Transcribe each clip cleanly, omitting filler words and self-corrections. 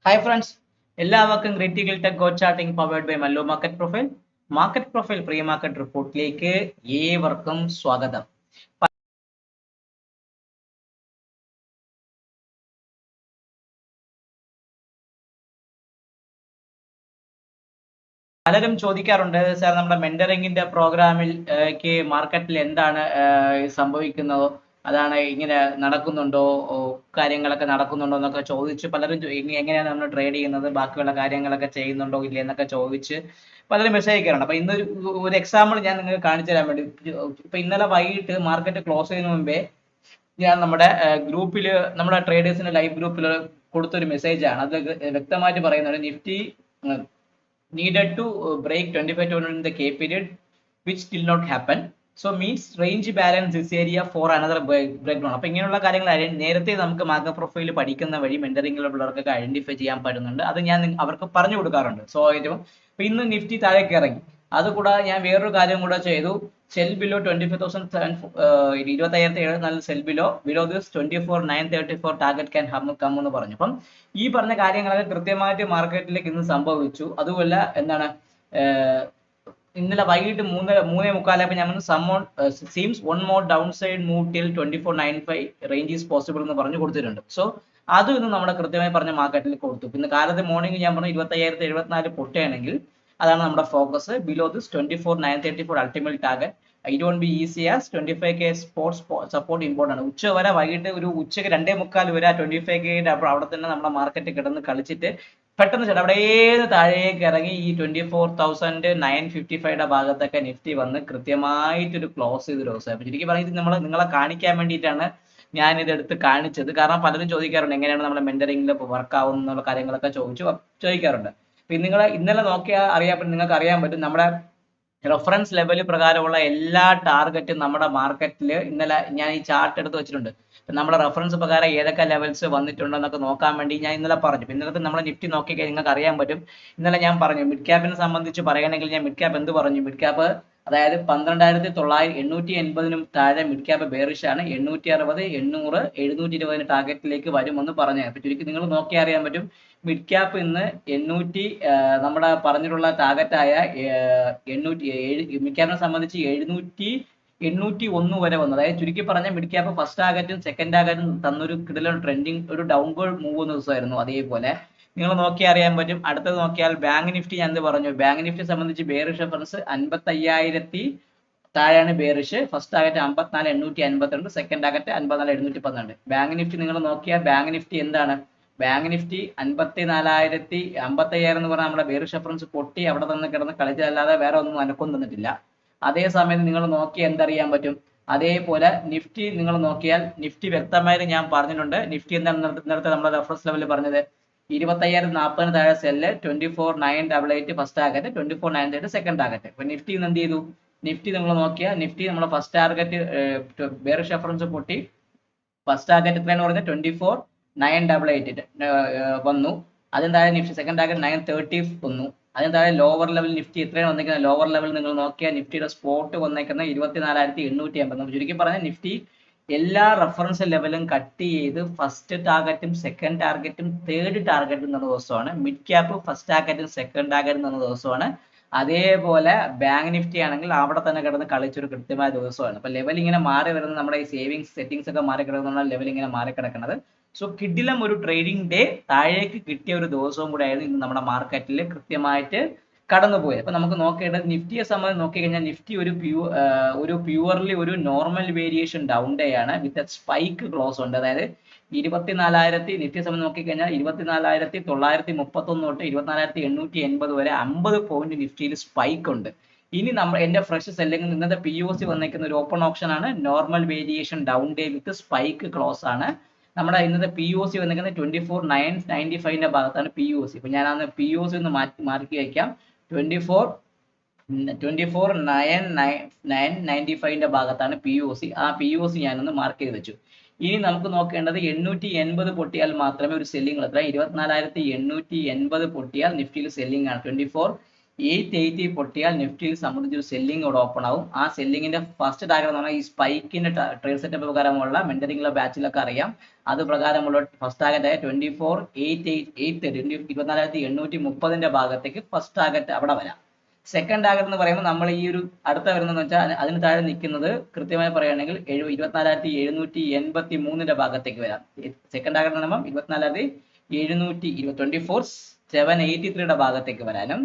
Hi friends, എല്ലാവർക്കും critical tech go charting powered by Mallu market profile pre market റിപ്പോർട്ടിലേക്ക് ഏവർക്കും സ്വാഗതം. പലരും ചോദിക്കാറുണ്ട്, സാർ നമ്മുടെ മെന്ററിംഗിന്റെ പ്രോഗ്രാമിൽ മാർക്കറ്റിൽ എന്താണ് സംഭവിക്കുന്നതോ അതാണ് ഇങ്ങനെ നടക്കുന്നുണ്ടോ, കാര്യങ്ങളൊക്കെ നടക്കുന്നുണ്ടോ എന്നൊക്കെ ചോദിച്ച് പലരും എങ്ങനെയാണ് നമ്മൾ ട്രേഡ് ചെയ്യുന്നത്, ബാക്കിയുള്ള കാര്യങ്ങളൊക്കെ ചെയ്യുന്നുണ്ടോ ഇല്ല എന്നൊക്കെ ചോദിച്ച് പലരും മെസ്സേജ് അയക്കാറുണ്ട്. അപ്പൊ ഇന്നൊരു ഒരു എക്സാമ്പിൾ ഞാൻ നിങ്ങൾക്ക് കാണിച്ചു തരാൻ വേണ്ടി, ഇപ്പൊ ഇന്നലെ വൈകിട്ട് മാർക്കറ്റ് ക്ലോസ് ചെയ്യുന്നതിന് മുമ്പേ ഞാൻ നമ്മുടെ ഗ്രൂപ്പിൽ, നമ്മുടെ ട്രേഡേഴ്സിന്റെ ലൈവ് ഗ്രൂപ്പിൽ കൊടുത്തൊരു മെസ്സേജ് ആണ്. അത് വ്യക്തമായിട്ട് പറയുന്നത് Nifty needed to break 25,200 in the K period, which did not happen. So means range balance this area for another breakdown. അപ്പോൾ ഇങ്ങനെയുള്ള കാര്യങ്ങൾ നേരത്തെ നമുക്ക് മാർക്കറ്റ് പ്രൊഫൈൽ പഠിക്കുന്ന വഴി മെന്ററിംഗിലുള്ളവർക്കൊക്കെ ഐഡന്റിഫൈ ചെയ്യാൻ പറ്റുന്നുണ്ട്. അത് ഞാൻ അവർക്ക് പറഞ്ഞു കൊടുക്കാറുണ്ട്. സോ ഇപ്പൊ ഇന്ന് നിഫ്റ്റി താഴേക്ക് ഇറങ്ങി. അതുകൂടാതെ ഞാൻ വേറൊരു കാര്യം കൂടെ ചെയ്തു. Sell below 25,724 sell below this 24,934 target can come എന്ന് പറഞ്ഞു. അപ്പം ഈ പറഞ്ഞ കാര്യങ്ങളൊക്കെ കൃത്യമായിട്ട് മാർക്കറ്റിലേക്ക് ഇന്ന് സംഭവിച്ചു. അതുമല്ല എന്താണ്, ഇന്നലെ വൈകിട്ട് 3:45 ഞാൻ seems one more down side move till 2495 range is possible എന്ന് പറഞ്ഞു കൊടുത്തിട്ടുണ്ട്. സോ അതും ഇന്ന് നമ്മുടെ കൃത്യമായി പറഞ്ഞ മാർക്കറ്റിൽ കൊടുത്തു. പിന്നെ കാലത്ത് മോർണിംഗ് ഞാൻ പറഞ്ഞു 25,074 പൊട്ടുകയാണെങ്കിൽ അതാണ് നമ്മുടെ focus. Below this 24,934 ultimate target. It won't be easy as 25K support important ആണ്. ഉച്ച വരെ, വൈകിട്ട് ഒരു ഉച്ചയ്ക്ക് 2:45 വരെ 25K അവിടെ തന്നെ നമ്മുടെ മാർക്കറ്റ് കിടന്ന് കളിച്ചിട്ട് പെട്ടെന്ന് അവിടെ താഴേക്ക് ഇറങ്ങി ഈ 24,955 ഭാഗത്തൊക്കെ നിഫ്റ്റി വന്ന് കൃത്യമായിട്ടൊരു ക്ലോസ് ചെയ്തൊരു ദിവസം. അപ്പൊ ശരിക്കും പറഞ്ഞാൽ നിങ്ങളെ കാണിക്കാൻ വേണ്ടിയിട്ടാണ് ഞാൻ ഇതെടുത്ത് കാണിച്ചത്. കാരണം പലരും ചോദിക്കാറുണ്ട് എങ്ങനെയാണ് നമ്മുടെ മെന്ററിംഗിൽ വർക്ക് ആവുന്നുള്ള കാര്യങ്ങളൊക്കെ ചോദിക്കാറുണ്ട്. പിന്നെ നിങ്ങൾ ഇന്നലെ നോക്കിയാൽ നിങ്ങൾക്ക് അറിയാൻ പറ്റും, നമ്മുടെ റെഫറൻസ് ലെവൽ പ്രകാരമുള്ള എല്ലാ ടാർഗറ്റും നമ്മുടെ മാർക്കറ്റിൽ ഇന്നലെ ഞാൻ ഈ ചാർട്ട് എടുത്ത് വെച്ചിട്ടുണ്ട്. നമ്മുടെ റെഫറൻസ് പ്രകാരം ഏതൊക്കെ ലെവൽസ് വന്നിട്ടുണ്ടോ എന്നൊക്കെ നോക്കാൻ വേണ്ടി ഞാൻ ഇന്നലെ പറഞ്ഞു. ഇന്നലത്തെ നമ്മുടെ നിഫ്റ്റി നോക്കിയാൽ നിങ്ങൾക്ക് അറിയാൻ പറ്റും. ഇന്നലെ ഞാൻ പറഞ്ഞു മിഡ് ക്യാപ്പിനെ സംബന്ധിച്ച് പറയുകയാണെങ്കിൽ ഞാൻ മിഡ് ക്യാപ്പ് എന്ത് പറഞ്ഞു, മിഡ് ക്യാപ്പ് അതായത് 12,880 താഴെ മിഡ് ക്യാപ്പ് ബെയറിഷ് ആണ്. 860, 800, 720 ടാർഗറ്റിലേക്ക് വരുമെന്ന് പറഞ്ഞു. അപ്പൊ ചുരുക്കി നിങ്ങൾ നോക്കിയാൽ അറിയാൻ പറ്റും മിഡ് ക്യാപ്പ് ഇന്ന് 800, നമ്മുടെ പറഞ്ഞിട്ടുള്ള ടാർഗറ്റായ 807, മിഡ് ക്യാപ്പിനെ സംബന്ധിച്ച് 801 വരെ വന്നു. അതായത് ചുരുക്കി പറഞ്ഞ മിഡ് ക്യാപ്പ് ഫസ്റ്റ് ടാർഗറ്റും സെക്കൻഡ് ടാർഗറ്റും തന്നൊരു കിടിലൻ ട്രെൻഡിങ് ഒരു ഡൗൺവേർഡ് മൂവ് എന്ന ദിവസമായിരുന്നു. അതേപോലെ നിങ്ങൾ നോക്കിയാൽ അറിയാൻ പറ്റും. അടുത്തത് നോക്കിയാൽ ബാങ്ക് നിഫ്റ്റി ഞാൻ എന്ത് പറഞ്ഞു, ബാങ്ക് നിഫ്റ്റി സംബന്ധിച്ച് ബെയറിഷ് റെഫറൻസ് 55,000 താഴെയാണ് bearish. First target 54,852, second target 54,712. Bank Nifty നിങ്ങൾ നോക്കിയാൽ ബാങ്ക് നിഫ്റ്റി എന്താണ്, ബാങ്ക് നിഫ്റ്റി 55,000 എന്ന് പറഞ്ഞാൽ നമ്മുടെ ബെയറിഷ് റെഫറൻസ് പൊട്ടി അവിടെ തന്നെ കിടന്ന് കളിച്ചതല്ലാതെ വേറെ ഒന്നും അനക്കം തന്നിട്ടില്ല. അതേ സമയത്ത് നിങ്ങൾ നോക്കിയാൽ എന്തറിയാൻ പറ്റും, അതേപോലെ നിഫ്റ്റി നിങ്ങൾ നോക്കിയാൽ നിഫ്റ്റി വ്യക്തമായിട്ട് ഞാൻ പറഞ്ഞിട്ടുണ്ട്. നിഫ്റ്റി എന്താണ് നേരത്തെ നമ്മുടെ റെഫറൻസ് ലെവലിൽ പറഞ്ഞത്, 25,040 താഴെ sell, 24,988 first target, 24,938 second target. അപ്പൊ നിഫ്റ്റി എന്ത് ചെയ്തു, നിഫ്റ്റി നിങ്ങൾ നോക്കിയാൽ നിഫ്റ്റി നമ്മളെ ഫസ്റ്റ് ടാർഗറ്റ് ബെയറിഷ് റെഫറൻസ് പൊട്ടി. ഫസ്റ്റ് ടാർഗറ്റ് എത്രയെന്ന് പറഞ്ഞാൽ 24,988 വന്നു. അതിന് താഴെ നിഫ്റ്റി സെക്കൻഡ് ടാർഗറ്റ് 930 വന്നു. അതിന് താഴെ ലോവർ ലെവൽ നിഫ്റ്റി എത്രയാണ് വന്നിരിക്കുന്നത്, ലോവർ ലെവൽ നിങ്ങൾ നോക്കിയാൽ നിഫ്റ്റിയുടെ സ്പോട്ട് വന്നേക്കുന്നത് 24,880. ചുരുക്കി പറഞ്ഞാൽ നിഫ്റ്റി എല്ലാ റെഫറൻസ് ലെവലും കട്ട് ചെയ്ത് ഫസ്റ്റ് ടാർഗറ്റും സെക്കൻഡ് ടാർഗറ്റും തേർഡ് ടാർഗറ്റും തന്ന ദിവസമാണ്. മിഡ് ക്യാപ്പ് ഫസ്റ്റ് ടാർഗറ്റും സെക്കൻഡ് ടാർഗറ്റും തന്ന ദിവസമാണ്. അതേപോലെ ബാങ്ക് നിഫ്റ്റി ആണെങ്കിൽ അവിടെ തന്നെ കിടന്ന് കളിച്ചൊരു കൃത്യമായ ദിവസമാണ്. അപ്പൊ ലെവൽ ഇങ്ങനെ മാറി വരുന്നത്, നമ്മുടെ ഈ സേവിങ്സ് സെറ്റിംഗ്സ് ഒക്കെ മാറി കിടക്കുന്ന ലെവൽ ഇങ്ങനെ മാറി കിടക്കുന്നത്. സോ കിടിലം ഒരു ട്രേഡിംഗ് ഡേ താഴേക്ക് കിട്ടിയ ഒരു ദിവസവും കൂടെ ആയിരുന്നു ഇന്ന് നമ്മുടെ മാർക്കറ്റിൽ കൃത്യമായിട്ട് കടന്നുപോയത്. അപ്പൊ നമുക്ക് നോക്കേണ്ടത് നിഫ്റ്റിയെ സംബന്ധിച്ച് നോക്കിക്കഴിഞ്ഞാൽ നിഫ്റ്റി ഒരു പ്യുവർലി ഒരു നോർമൽ വേരിയേഷൻ ഡൗൺ ഡേ ആണ് വിത്ത് സ്പൈക്ക് ക്ലോസ് ഉണ്ട്. അതായത് 24,000 നിഫ്റ്റിയെ സംബന്ധിച്ച് നോക്കിക്കഴിഞ്ഞാൽ 24,931 തൊട്ട് 24,880 വരെ 50 പോയിന്റ് നിഫ്റ്റിയിൽ സ്പൈക്ക് ഉണ്ട്. ഇനി എന്റെ ഫ്രഷ് സെല്ലിംഗ് ഇന്നത്തെ POC വന്നിരിക്കുന്ന ഒരു ഓപ്പൺ ഓപ്ഷൻ ആണ്, normal variation down day with spike close ആണ്. നമ്മുടെ ഇന്നത്തെ POC വന്നിരിക്കുന്നത് 24,995 ഭാഗത്താണ് POC. ഇപ്പൊ ഞാൻ അന്ന് POC ഒന്ന് മാറ്റി വയ്ക്കാം. 24,995 ഭാഗത്താണ് POC. ആ POC ഞാനൊന്ന് മാർക്ക് ചെയ്ത് വെച്ചു. ഇനി നമുക്ക് നോക്കേണ്ടത് 880 പൊട്ടിയാൽ മാത്രമേ ഒരു സെല്ലിംഗ്, എത്ര 24,880 പൊട്ടിയാൽ നിഫ്റ്റിയിൽ സെല്ലിംഗ് ആണ്. 24,880 880 പൊട്ടിയാൽ നിഫ്റ്റിയിൽ സംബന്ധിച്ച് ഒരു സെല്ലിംഗ് ഇവിടെ ഓപ്പൺ ആവും. ആ സെല്ലിങ്ങിന്റെ ഫസ്റ്റ് ടാർഗറ്റ് എന്ന് പറഞ്ഞാൽ ഈ സ്പൈക്കിന്റെ ട്രേഡ് സെറ്റപ്പ് പ്രകാരമുള്ള മെന്ററിംഗിലെ ബാച്ചിലൊക്കെ അറിയാം. അത് പ്രകാരമുള്ള ഫസ്റ്റ് ടാർഗറ്റ് ആയ 24,830 ഭാഗത്തേക്ക് ഫസ്റ്റ് ടാർഗറ്റ് അവിടെ വരാം. സെക്കൻഡ് ടാർഗറ്റ് എന്ന് പറയുമ്പോൾ നമ്മൾ ഈ ഒരു അടുത്ത വരുന്നതെന്ന് വെച്ചാൽ അതിന് താഴെ നിൽക്കുന്നത് കൃത്യമായി പറയുകയാണെങ്കിൽ 24,783 ഭാഗത്തേക്ക് വരാം. സെക്കൻഡ് ടാർഗറ്റ് എന്ന് പറയുമ്പോൾ 24,783 ഭാഗത്തേക്ക് വരാനും,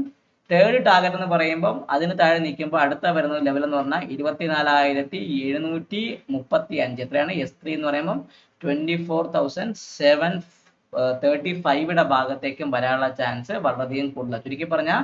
തേർഡ് ടാർഗറ്റ് എന്ന് പറയുമ്പോൾ അതിന് താഴെ നിൽക്കുമ്പോൾ അടുത്ത വരുന്ന ലെവൽ എന്ന് പറഞ്ഞാൽ 24,735. എത്രയാണ്? S3 എന്ന് പറയുമ്പോൾ 24,735 ഭാഗത്തേക്കും വരാനുള്ള ചാൻസ് വളരെയധികം കൂടുതലാണ്. ചുരുക്കി പറഞ്ഞാൽ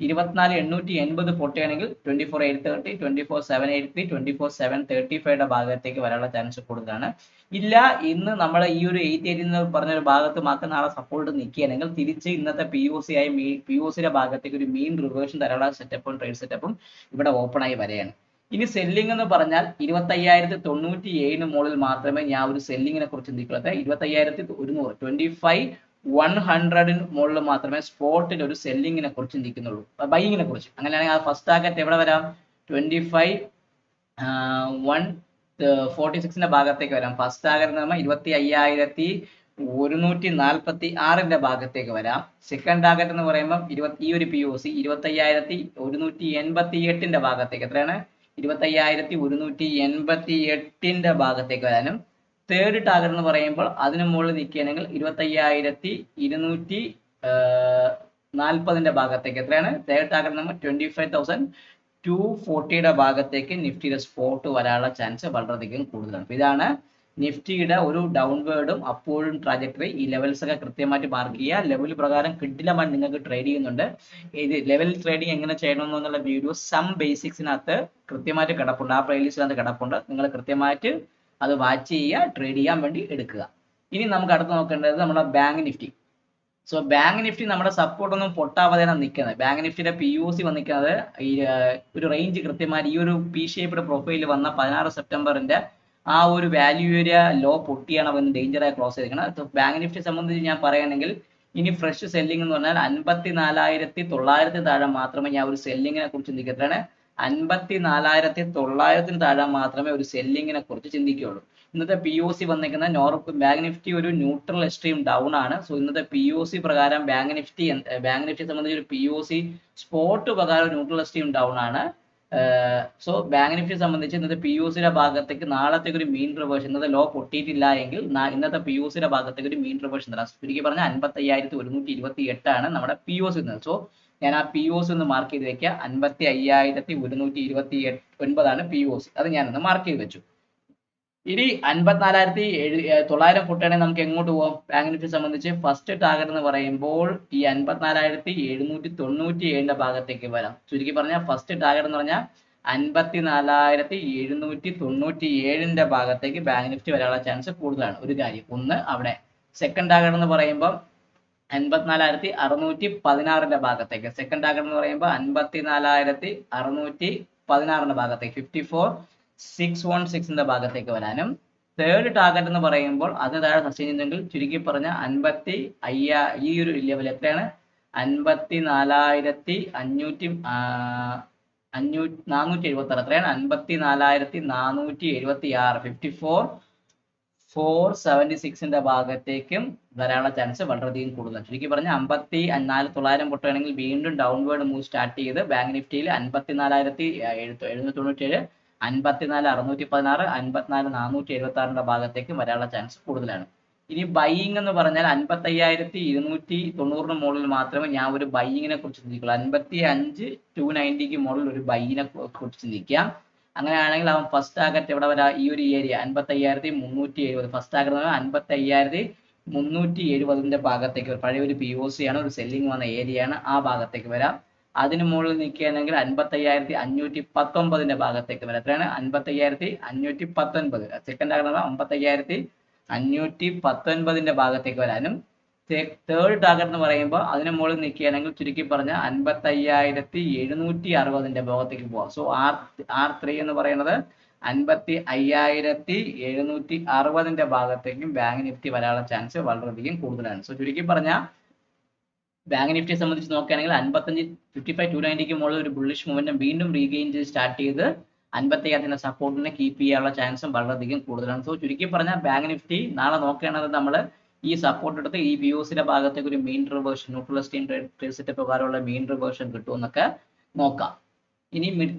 24,880 പൊട്ടുകയാണെങ്കിൽ 24,830, 24,783, 24,735 ഭാഗത്തേക്ക് വരാനുള്ള ചാൻസ് കൂടുതലാണ്. ഇല്ല, ഇന്ന് നമ്മൾ ഈ ഒരു 880 എന്ന് പറഞ്ഞൊരു ഭാഗത്ത് മാത്രം നാളെ സപ്പോർട്ട് നിൽക്കുകയാണെങ്കിൽ തിരിച്ച് ഇന്നത്തെ POC ആയി POCയുടെ ഭാഗത്തേക്ക് ഒരു മീൻ റിവേർഷൻ തരാനുള്ള സെറ്റപ്പും ട്രേഡ് സെറ്റപ്പും ഇവിടെ ഓപ്പൺ ആയി വരികയാണ്. ഇനി സെല്ലിംഗ് എന്ന് പറഞ്ഞാൽ 25,097 മുകളിൽ മാത്രമേ ഞാൻ ഒരു സെല്ലിങ്ങിനെ കുറിച്ച് ചിന്തിക്കുള്ളൂ. 25,100, 25,100 മുകളിൽ മാത്രമേ സ്പോട്ടിൽ ഒരു സെല്ലിങ്ങിനെ കുറിച്ച് ചിന്തിക്കുന്നുള്ളൂ, ബൈയിങ്ങിനെ കുറിച്ച്. അങ്ങനെയാണെങ്കിൽ ആ ഫസ്റ്റ് ടാർഗറ്റ് എവിടെ വരാം? 25,146 ഭാഗത്തേക്ക് വരാം. ഫസ്റ്റ് ടാർഗറ്റ് എന്ന് പറയുമ്പോൾ 25,146 ഭാഗത്തേക്ക് വരാം. സെക്കൻഡ് ടാർഗറ്റ് എന്ന് പറയുമ്പോൾ ഈ ഒരു POC 25,188 ഭാഗത്തേക്ക്, എത്രയാണ്? 25,188 ഭാഗത്തേക്ക് വരാനും, തേർഡ് ടാർഗറ്റ് എന്ന് പറയുമ്പോൾ അതിന് മുകളിൽ നിൽക്കുകയാണെങ്കിൽ 25,240 ഭാഗത്തേക്ക്, എത്രയാണ്? തേർഡ് ടാർഗറ്റ് നമ്മൾ 25,240 ഭാഗത്തേക്ക് നിഫ്റ്റിയുടെ സ്പോട്ട് വരാനുള്ള ചാൻസ് വളരെയധികം കൂടുതലാണ്. ഇതാണ് നിഫ്റ്റിയുടെ ഒരു ഡൗൺവേർഡും അപ്വേർഡും ട്രാജക്ടറി. ഈ ലെവൽസ് ഒക്കെ കൃത്യമായിട്ട് മാർക്ക് ചെയ്യുക. ലെവൽ പ്രകാരം കിടിലമായി നിങ്ങൾക്ക് ട്രേഡ് ചെയ്യുന്നുണ്ട്. ഇത് ലെവൽ ട്രേഡിംഗ് എങ്ങനെ ചെയ്യണമെന്നുള്ള വീഡിയോ സം ബേസിക്സിനകത്ത് കൃത്യമായിട്ട് കിടപ്പുണ്ട്. ആ പ്ലേലിസ്റ്റിനകത്ത് കിടപ്പുണ്ട്. നിങ്ങൾ കൃത്യമായിട്ട് അത് വാച്ച് ചെയ്യുക, ട്രേഡ് ചെയ്യാൻ വേണ്ടി എടുക്കുക. ഇനി നമുക്ക് അടുത്ത് നോക്കേണ്ടത് നമ്മുടെ bank Nifty. So bank Nifty നമ്മുടെ സപ്പോർട്ട് ഒന്നും പൊട്ടാവാതെയാണ് നിൽക്കുന്നത്. ബാങ്ക് നിഫ്റ്റിയുടെ POC വന്നിരിക്കുന്നത് ഈ ഒരു റേഞ്ച് കൃത്യമായി ഈ ഒരു P ഷേപ്ഡ് പ്രൊഫൈൽ വന്ന 16 സെപ്റ്റംബറിന്റെ ആ ഒരു വാല്യൂ ഏരിയ ലോ പൊട്ടിയാണ് അവൻ ഡേഞ്ചറായി ക്ലോസ് ചെയ്തിരിക്കുന്നത്. ബാങ്ക് നിഫ്റ്റി സംബന്ധിച്ച് ഞാൻ പറയുകയാണെങ്കിൽ ഇനി ഫ്രഷ് സെല്ലിംഗ് എന്ന് പറഞ്ഞാൽ 54,900 താഴെ മാത്രമേ ഞാൻ ഒരു സെല്ലിങ്ങിനെ കുറിച്ച് ചിന്തിക്കത്താണ്. 54,900 താഴെ മാത്രമേ ഒരു സെല്ലിങ്ങിനെ കുറിച്ച് ചിന്തിക്കുകയുള്ളൂ. ഇന്നത്തെ POC വന്നിരിക്കുന്ന ബാങ്ക് നിഫ്റ്റി ഒരു ന്യൂട്രൽ എക്സ്ട്രീം ഡൗൺ ആണ്. സോ ഇന്നത്തെ POC പ്രകാരം ബാങ്ക് നിഫ്റ്റി സംബന്ധിച്ച് ഒരു POC സ്പോട്ട് പ്രകാരം ന്യൂട്രൽ എക്സ്ട്രീം ഡൗൺ ആണ്. സോ ബാങ്ക് നിഫ്റ്റി സംബന്ധിച്ച് ഇന്നത്തെ POCയുടെ ഭാഗത്തേക്ക് നാളത്തേക്ക് ഒരു മീൻ റിവേർഷൻ, ഇന്നത്തെ ലോ പൊട്ടിയിട്ടില്ല എങ്കിൽ ഇന്നത്തെ POCയുടെ ഭാഗത്തേക്ക് ഒരു മീൻ റിവേർഷൻ തരാം. ചുരുക്കി പറഞ്ഞാൽ 55,128 ആണ് നമ്മുടെ POC. സോ ഞാൻ ആ POC ഒന്ന് മാർക്ക് ചെയ്ത് വെക്കുക. 55,129 ആണ് POC. അത് ഞാനൊന്ന് മാർക്ക് ചെയ്ത് വെച്ചു. ഇനി 54,900 പൊട്ടുകയാണെങ്കിൽ നമുക്ക് എങ്ങോട്ട് പോകാം? ബാങ്ക് നിഫ്റ്റി സംബന്ധിച്ച് ഫസ്റ്റ് ടാർഗറ്റ് എന്ന് പറയുമ്പോൾ ഈ 54,797 ഭാഗത്തേക്ക് വരാം. ചുരുക്കി പറഞ്ഞാൽ ഫസ്റ്റ് ടാർഗറ്റ് എന്ന് പറഞ്ഞാൽ 54,797 ഭാഗത്തേക്ക് ബാങ്ക് നിഫ്റ്റി വരാനുള്ള ചാൻസ് കൂടുതലാണ്. ഒരു കാര്യം ഒന്ന് അവിടെ. സെക്കൻഡ് ടാർഗറ്റ് എന്ന് പറയുമ്പോൾ 54,616 ഭാഗത്തേക്ക്. സെക്കൻഡ് ടാർഗറ്റ് എന്ന് പറയുമ്പോൾ 54,616 ഭാഗത്തേക്ക് 54,616 ഭാഗത്തേക്ക് വരാനും, തേർഡ് ടാർഗറ്റ് എന്ന് പറയുമ്പോൾ അതിന് താഴെ സസ്റ്റെയിൻ ചെയ്യുന്നെങ്കിൽ ചുരുക്കി പറഞ്ഞ 55,000 ഈ ഒരു ലെവൽ എത്രയാണ്? 54,476. എത്രയാണ്? 54,476. 54,476 ഭാഗത്തേക്കും വരാനുള്ള ചാൻസ് വളരെയധികം കൂടുതലാണ്. ചുരുക്കി പറഞ്ഞാൽ 54,900 പൊട്ടുകയാണെങ്കിൽ വീണ്ടും ഡൗൺവേർഡ് മൂവ് സ്റ്റാർട്ട് ചെയ്ത് ബാങ്ക് നിഫ്റ്റിയിൽ 54,797, 54,616, 54,476 ഭാഗത്തേക്ക് വരാനുള്ള ചാൻസ് കൂടുതലാണ്. ഇനി ബൈയിങ് എന്ന് പറഞ്ഞാൽ 55,290 മുകളിൽ മാത്രമേ ഞാൻ ഒരു ബൈയിങ്ങിനെ കുറിച്ച് ചിന്തിക്കുള്ളൂ. 55,290 മുകളിൽ ഒരു ബൈയിനെ കുറിച്ച് ചിന്തിക്കാം. അങ്ങനെയാണെങ്കിൽ അവൻ ഫസ്റ്റ് ടാർഗറ്റ് എവിടെ വരാം? ഈ ഒരു ഏരിയ 55,370. ഫസ്റ്റ് ടാർഗറ്റ് 55,370 ഭാഗത്തേക്ക് പഴയ ഒരു POC ആണ്, ഒരു സെല്ലിംഗ് വന്ന ഏരിയ ആണ്. ആ ഭാഗത്തേക്ക് വരാം. അതിന് മുകളിൽ നിൽക്കുകയാണെങ്കിൽ 55,519 ഭാഗത്തേക്ക് വരാം. എത്രയാണ്? 55,519. സെക്കൻഡ് ടാർഗറ്റ് 55,519 ഭാഗത്തേക്ക് വരാനും, തേർഡ് ടാർഗറ്റ് എന്ന് പറയുമ്പോൾ അതിന് മുകളിൽ നിൽക്കുകയാണെങ്കിൽ ചുരുക്കി പറഞ്ഞാൽ 55,760 ഭാഗത്തേക്ക് പോവാം. സോ R3 എന്ന് പറയുന്നത് 55,760 ഭാഗത്തേക്കും ബാങ്ക് നിഫ്റ്റി വരാനുള്ള ചാൻസ് വളരെയധികം കൂടുതലാണ്. സോ ചുരുക്കി പറഞ്ഞാൽ ബാങ്ക് നിഫ്റ്റിയെ സംബന്ധിച്ച് നോക്കുകയാണെങ്കിൽ 55 മുകളിൽ ഒരു ബുള്ളിഷ് മൂവ്മെന്റും വീണ്ടും റീഗെയിൻ ചെയ്ത് സ്റ്റാർട്ട് ചെയ്ത് 57 സപ്പോർട്ടിനെ കീപ്പ് ചെയ്യാനുള്ള ചാൻസും വളരെയധികം കൂടുതലാണ്. സോ ചുരുക്കി പറഞ്ഞാൽ ബാങ്ക് നിഫ്റ്റി നാളെ നോക്കുകയാണെങ്കിൽ നമ്മൾ ഈ സപ്പോർട്ട് എടുത്ത് ഈ വ്യൂസിന്റെ ഭാഗത്തേക്ക് ഒരു main reversion neutral steam trade set പ്രകാരമുള്ള മെയിൻ റിവേർഷൻ കിട്ടുമെന്നൊക്കെ നോക്കാം. ഇനി മിഡ്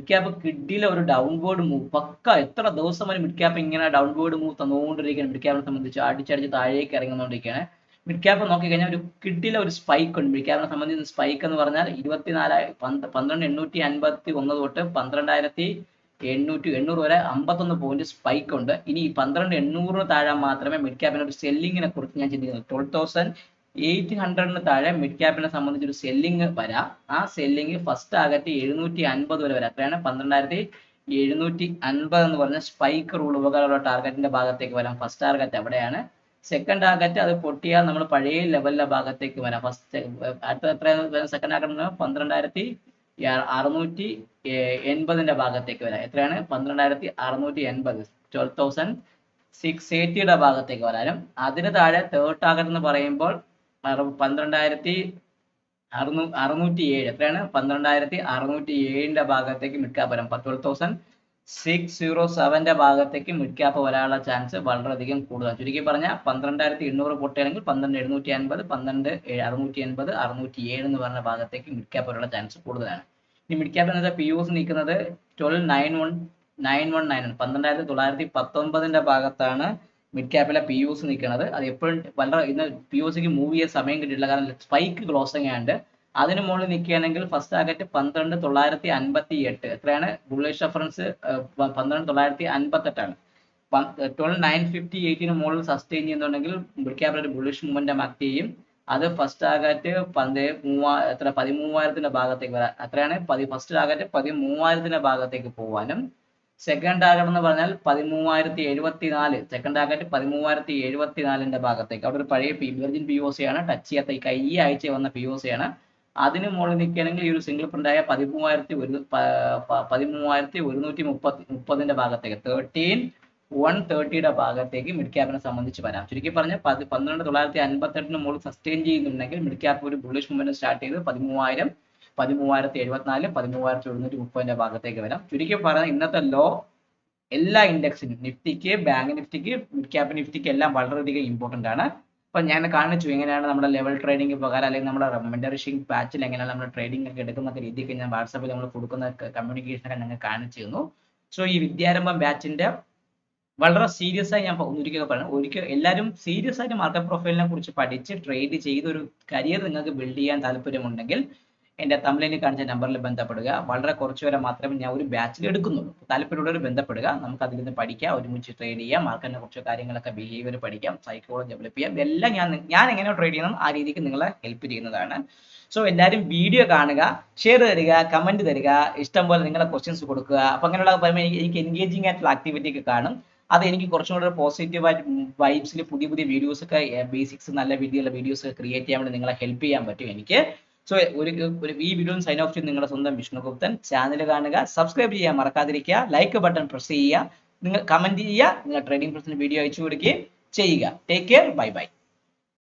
ക്യാപ്പ് കിഡിലെ ഒരു ഡൗൺവേർഡ് മൂവ് പക്ക. എത്ര ദിവസം വരെ മിഡ് ക്യാപ്പ് ഇങ്ങനെ ഡൗൺവേർഡ് മൂവ് തന്നുകൊണ്ടിരിക്കുകയാണ്. മിഡ് ക്യാപ്പിനെ സംബന്ധിച്ച് അടിച്ചടിച്ച് താഴേക്ക് ഇറങ്ങുന്നോണ്ടിരിക്കുകയാണ്. മിഡ് ക്യാപ്പ് നോക്കിക്കഴിഞ്ഞാൽ ഒരു കിഡിലെ ഒരു സ്പൈക്ക് ഉണ്ട്. മിഡ് ക്യാപ്പിനെ സംബന്ധിച്ച് സ്പൈക്ക് എന്ന് പറഞ്ഞാൽ 12,851 തൊട്ട് 12,800 വരെ 51 പോയിന്റ് സ്പൈക്ക് ഉണ്ട്. ഇനി 12,800 താഴെ മാത്രമേ മിഡ് ക്യാപ്പിന് ഒരു സെല്ലിങ്ങിനെ കുറിച്ച് ഞാൻ ചിന്തിക്കുന്നത്. 12,800 താഴെ മിഡ് ക്യാപ്പിനെ സംബന്ധിച്ച് ഒരു സെല്ലിങ് വരാം. ആ സെല്ലിങ് ഫസ്റ്റ് ടാർഗറ്റ് 750 വരെ വരാം. അത്രയാണ് 12,750 എന്ന് പറഞ്ഞ സ്പൈക്ക് റൂൾ ഉപകാരമുള്ള ടാർഗറ്റിന്റെ ഭാഗത്തേക്ക് വരാം. ഫസ്റ്റ് ടാർഗറ്റ് അവിടെയാണ്. സെക്കൻഡ് ടാർഗറ്റ് അത് പൊട്ടിയാൽ നമ്മൾ പഴയ ലെവലിലെ ഭാഗത്തേക്ക് വരാം. ഫസ്റ്റ് അടുത്ത എത്രയാണ് സെക്കൻഡ് ടാർഗറ്റ്? 12,680 ഭാഗത്തേക്ക് വരാം. എത്രയാണ്? 12,680, 12,680 ഭാഗത്തേക്ക് വരാനും. അതിന് താഴെ തേർഡ് ടാർഗറ്റ് എന്ന് പറയുമ്പോൾ 12,607. എത്രയാണ്? 12,607 ഭാഗത്തേക്ക് മിഡ് ക്യാപ്പ് വരാം. 12,607 ഭാഗത്തേക്ക് മിഡ് ക്യാപ്പ് വരാനുള്ള ചാൻസ് വളരെയധികം കൂടുതലാണ്. ചുരുക്കി പറഞ്ഞാൽ 12,800 പൊട്ടുകയാണെങ്കിൽ 12,750, 12,680, 607 എന്ന് പറഞ്ഞ ഭാഗത്തേക്ക് മിഡ് ക്യാപ്പ് വരാനുള്ള ചാൻസ് കൂടുതലാണ്. ഈ മിഡ് ക്യാപ്പ് എന്നത് POs നിൽക്കുന്നത് 12,919, 12,919 ഭാഗത്താണ് മിഡ് ക്യാപ്പിലെ POs നിൽക്കുന്നത്. അത് എപ്പോഴും വളരെ ഇന്ന് POSക്ക് മൂവ് ചെയ്യാൻ സമയം കിട്ടിയിട്ടില്ല. കാരണം സ്പൈക്ക് ക്ലോസിംഗ് ആയതുകൊണ്ട്. അതിന് മുകളിൽ നിൽക്കുകയാണെങ്കിൽ ഫസ്റ്റ് ടാർഗറ്റ് 12,958. എത്രയാണ്? ബുള്ളിഷ് റെഫറൻസ് 12,958 ആണ്. 12,958 മുകളിൽ സസ്റ്റെയിൻ ചെയ്യുന്നുണ്ടെങ്കിൽ മിഡ് ക്യാപ്പിൽ ഒരു ബുള്ളിഷ് മൂവ്മെന്റ് ആക്ട് ചെയ്യും. അത് ഫസ്റ്റ് ടാർഗറ്റ് 13,000 ഭാഗത്തേക്ക് വരാം. എത്രയാണ്? ഫസ്റ്റ് ടാർഗറ്റ് 13,000 ഭാഗത്തേക്ക് പോകാനും. സെക്കൻഡ് ടാർഗറ്റ് എന്ന് പറഞ്ഞാൽ 13,074. സെക്കൻഡ് ടാർഗറ്റ് 13,074 ഭാഗത്തേക്ക്. അവിടെ ഒരു പഴയ വിർജിൻ POC ആണ്, ടച്ച് ചെയ്യാത്ത ഈ ആഴ്ച വന്ന POC ആണ്. അതിന് മുകളിൽ നിൽക്കുകയാണെങ്കിൽ ഈ ഒരു സിംഗിൾ പ്രിന്റ് ആയ 13,130 ഭാഗത്തേക്ക് 13,130 ഭാഗത്തേക്ക് മിഡ് ക്യാപ്പിനെ സംബന്ധിച്ച് വരാം. ചുരുക്കി പറഞ്ഞാൽ 12,958 മുകളിൽ സസ്റ്റെയിൻ ചെയ്യുന്നുണ്ടെങ്കിൽ മിഡ് ക്യാപ്പ് ഒരു ബുള്ളിഷ് മൂവ്മെന്റ് സ്റ്റാർട്ട് ചെയ്ത് 13,000, 13,074, 13,130 ഭാഗത്തേക്ക് വരാം. ചുരുക്കി പറഞ്ഞാൽ ഇന്നത്തെ ലോ എല്ലാ ഇൻഡെക്സിനും, നിഫ്റ്റിക്ക്, ബാങ്ക് നിഫ്റ്റിക്ക്, മിഡ് ക്യാപ്പ് നിഫ്റ്റിക്ക് എല്ലാം വളരെയധികം ഇമ്പോർട്ടന്റ് ആണ്. അപ്പൊ ഞാൻ കാണിച്ചു എങ്ങനെയാണ് നമ്മുടെ ലെവൽ ട്രേഡിംഗ് പ്രകാരം അല്ലെങ്കിൽ നമ്മുടെ മെന്റർഷിപ്പ് ബാച്ചിൽ എങ്ങനെയാണ് നമ്മൾ ട്രേഡിംഗ് ഒക്കെ എടുക്കുന്ന രീതിക്ക് ഞാൻ വാട്സാപ്പിൽ നമ്മൾ കൊടുക്കുന്ന കമ്മ്യൂണിക്കേഷൻ ഒക്കെ ഞങ്ങൾ കാണിച്ചു തന്നു. സോ ഈ വിദ്യാരംഭം ബാച്ചിന്റെ വളരെ സീരിയസ് ആയി ഞാൻ ഒരിക്കൽ പറഞ്ഞു, എല്ലാവരും സീരിയസ് ആയിട്ട് മാർക്കറ്റ് പ്രൊഫൈലിനെ കുറിച്ച് പഠിച്ച് ട്രേഡ് ചെയ്ത് ഒരു കരിയർ നിങ്ങൾക്ക് ബിൽഡ് ചെയ്യാൻ താല്പര്യമുണ്ടെങ്കിൽ എൻ്റെ തമിഴിൽ കാണിച്ച നമ്പറിൽ ബന്ധപ്പെടുക. വളരെ കുറച്ച് വരെ മാത്രമേ ഞാൻ ഒരു ബാച്ചിൽ എടുക്കുന്നുള്ളൂ. താല്പര്യമുള്ളവർ ബന്ധപ്പെടുക. നമുക്ക് അതിൽ നിന്ന് പഠിക്കാം, ഒരുമിച്ച് ട്രേഡ് ചെയ്യാം, മാർക്കറ്റിനെ കുറിച്ച് കാര്യങ്ങളൊക്കെ ബിഹേവിയർ പഠിക്കാം, സൈക്കോളജി ഡെവലപ്പ് ചെയ്യാം. ഇതെല്ലാം ഞാൻ എങ്ങനെ ട്രേഡ് ചെയ്യണം ആ രീതിക്ക് നിങ്ങളെ ഹെൽപ്പ് ചെയ്യുന്നതാണ്. സോ എല്ലാവരും വീഡിയോ കാണുക, ഷെയർ തരിക, കമന്റ് തരിക, ഇഷ്ടം പോലെ നിങ്ങളെ ക്വസ്റ്റ്യൻസ് കൊടുക്കുക. അപ്പൊ അങ്ങനെയുള്ള എനിക്ക് എൻഗേജിങ് ആയിട്ടുള്ള ആക്ടിവിറ്റി ഒക്കെ കാണും. അത് എനിക്ക് കുറച്ചും കൂടെ പോസിറ്റീവായിട്ട് വൈബ്സിൽ പുതിയ വീഡിയോസ് ഒക്കെ ബേസിക്സ് നല്ല വീഡിയോസ് ക്രിയേറ്റ് ചെയ്യാൻ വേണ്ടി നിങ്ങളെ ഹെൽപ്പ് ചെയ്യാൻ പറ്റും എനിക്ക്. സോ ഈ വീഡിയോ സൈൻ ഓഫ് ചെയ്ത് നിങ്ങളുടെ സ്വന്തം വിഷ്ണുഗുപ്തൻ. ചാനൽ കാണുക, സബ്സ്ക്രൈബ് ചെയ്യാൻ മറക്കാതിരിക്കുക, ലൈക്ക് ബട്ടൺ പ്രസ് ചെയ്യുക, നിങ്ങൾ കമന്റ് ചെയ്യുക, നിങ്ങൾ ട്രേഡിംഗ് പ്രസിന് വീഡിയോ അയച്ചു കൊടുക്കുകയും ചെയ്യുക. Take care, bye bye.